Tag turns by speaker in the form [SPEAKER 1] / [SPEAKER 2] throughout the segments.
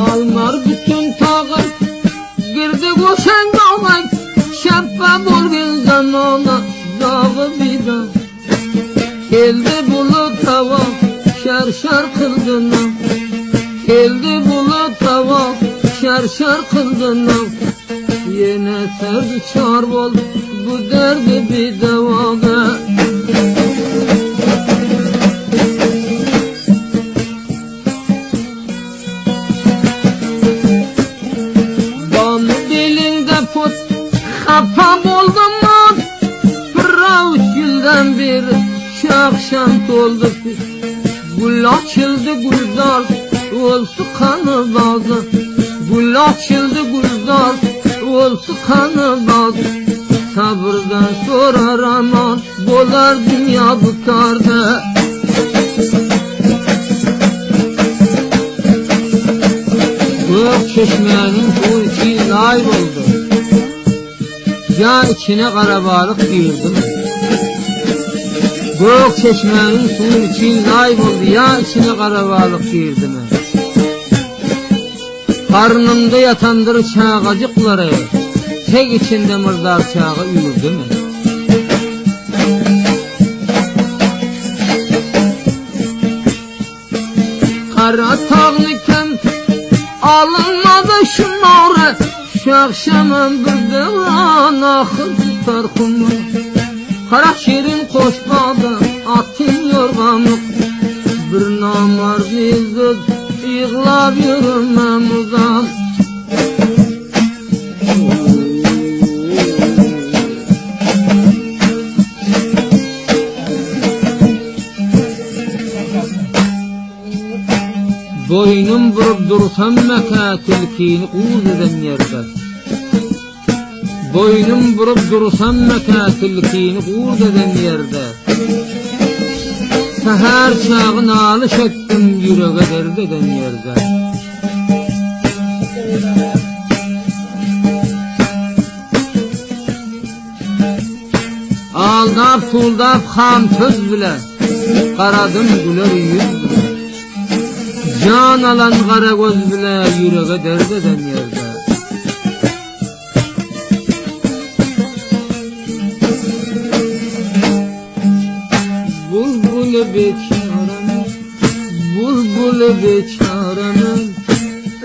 [SPEAKER 1] Almar bütün tağı girdi koşan dağlar, şeffaf olgun zamana dağı bir dağ. Geldi bulut hava şar kıldığına, geldi bulut hava şar kıldığına. Yine serdi çar ol bu derdi bir devada. Bana belinde put kafam oldum mu? Fıravuş gülden bir şakşant oldu. Gül açıldı güldar olsu kanı bazı. Gül açıldı güldar olsu kanı bazı. Sabırdan sonra aman bolar dünya bıkardı. Gök çeşmenin su içi nail oldu. Ya içine karabalık girdim. Gök çeşmenin su içi nail oldu. Ya içine karabalık girdim. Karnımda yatandır çağacıkları, tek içinde mırdar çağı yürüdü mü? Kara tağlıken alınmadı şunları, şu akşamın bir devran akıl tutar kumu. Kara şirin koşmadı atın yorgamık, bir namar nizid yığlab yürümem uzak. Boynum vurup dursam meka tilkini uğuz eden yerde. Boynum vurup dursam meka tilkini uğuz eden yerde. Seher çağın alış ettim yüreğe dert eden yerde. Aldap tuldap ham söz bile, karadım güler yüz bile. Can alan kara göz bile yüreğe dert eden yerde. Bulbul beçaremin, bulbul beçaremin,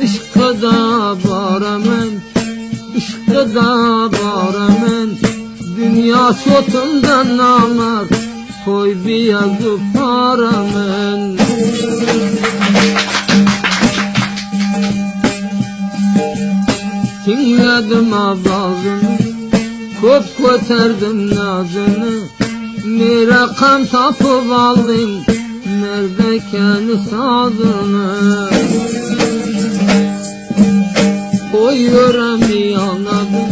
[SPEAKER 1] ışkı da baremin, ışkı da baremin. Dünya sotundan namar, koy bir yazı paremin. Dinledim avazını, kop koterdim nazını. Merakam tapıp aldım, nerede kendi sazını. Koyuyorum bir yanadı,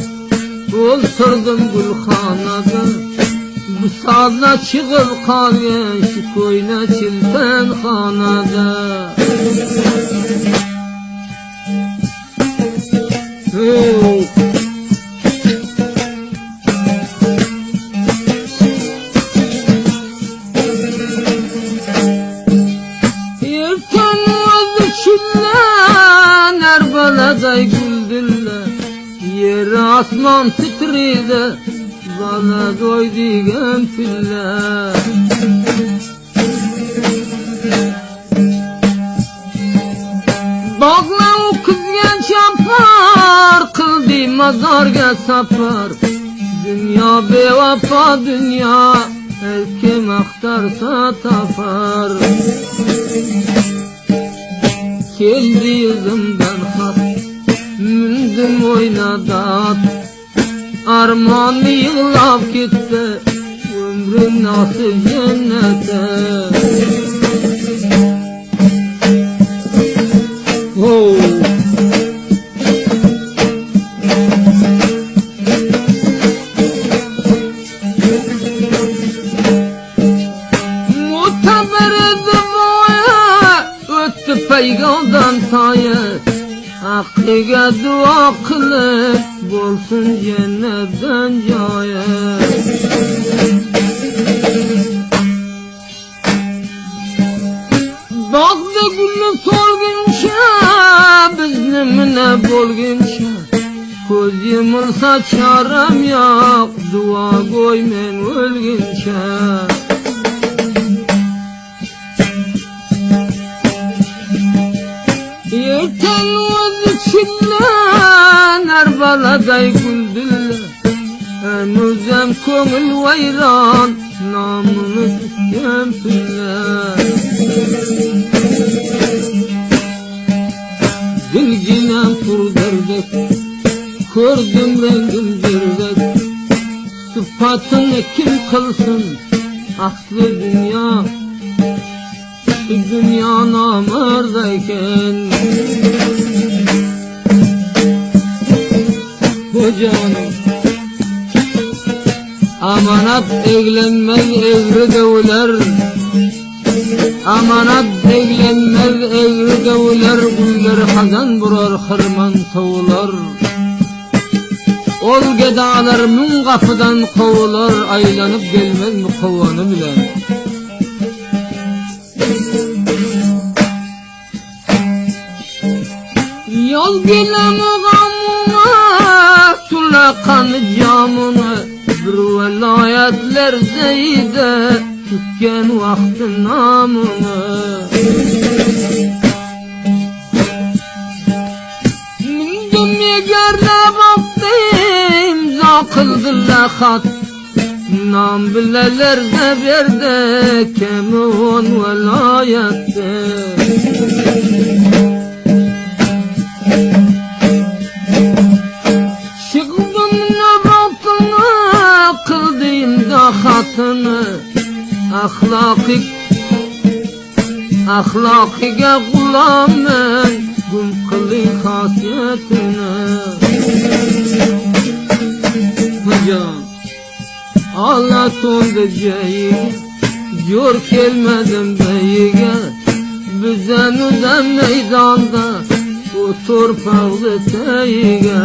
[SPEAKER 1] olsurdum gülhanadı. Bu sazla çıkıp kalyen şu koyuna çilten hanada. Hey! Baladay güldüller, yer asman titriydi, bana doy digen filler. Bağla o kız genç yapar, kıldı mazarga sapar. Dünya bevafa dünya, her kim aktarsa tapar. Geldi yüzümden hat, mündüm oynadı at. Armanı yığlap gitti, ömrüm nasıl cennete. Oh. Peygamdan tayı hakkıga dua kılıp bulsun cennetten cayı. Bağda gülü solgunca biznemine bolguncha ko'z yumilsa charam yo'q, duo ko'y men o'lguncha. Erten o'zi chillar baladay güldüller, henüzem ko'ngil vayron, nomini tutgan pullar. Dilginem turdurduk, ko'rdim rengim girdek, sıfatını kim kılsın, aslı dünya, şu dünya namardayken. Hocanım, amanat eglenmez egri dövler, amanat eglenmez egri dövler, gulları hazan burar hırman toğular. Ol gedalar mün kapıdan kovular, aylanıp gelmez mi kovanı bilen. Yol bilemi gamına, sulakanı camına, bir velayetler zeyde, tükken vakti namına. Mindim yegerle baktım, imza kıldılar hat, nam bileler de berde, kemi on velayette. Hatını ahlakiga gulammen, gum kılayım hasiyetine. Hocam Allah tondu ceyi, jor kelmedim beyiga, bizden uzan meydanda, o torpaqlı teyiga.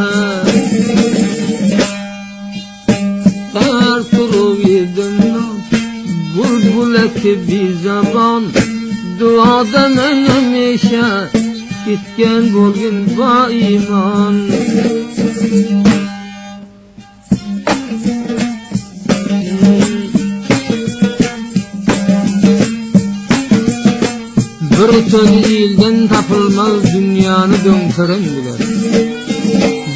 [SPEAKER 1] Turup yedim bulbul eki bir zaman, duadan önemişe gitken bugün ba iman. Bir söz ilden tapılmaz, dünyanı dönkürün bilir.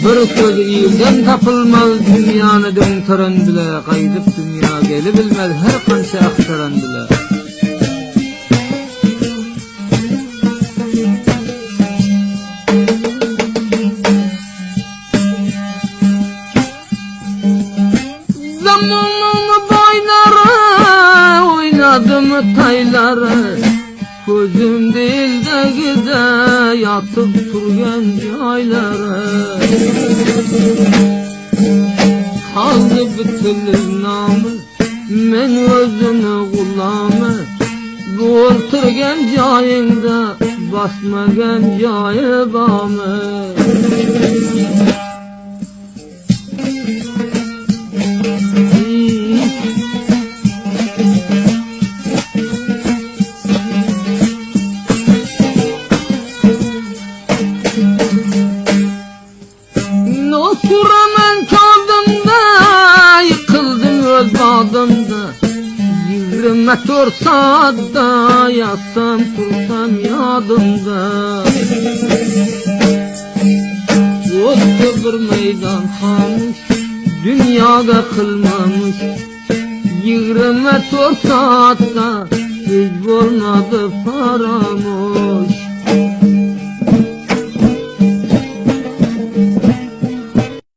[SPEAKER 1] Bir söz ilden tapılmaz, dünyanı dönküren bile, kaydıp dünya geli bilmez, her kança aktaran bile. Zamanını boyları, oynadım tayları, gözüm değil de gide, yatıp turgan joyları. Kaldı bütün namı, men özünü gulamı, bu oturgan joyingda basmagan joyi bormi? Nosuramen kaldımda, yıkıldım öz bağdımda, 24 saatte yatsam tursam yadımda. Oldu bir meydan hamış, dünyada kılmamış, 24 saatte hiç olmadı paramış.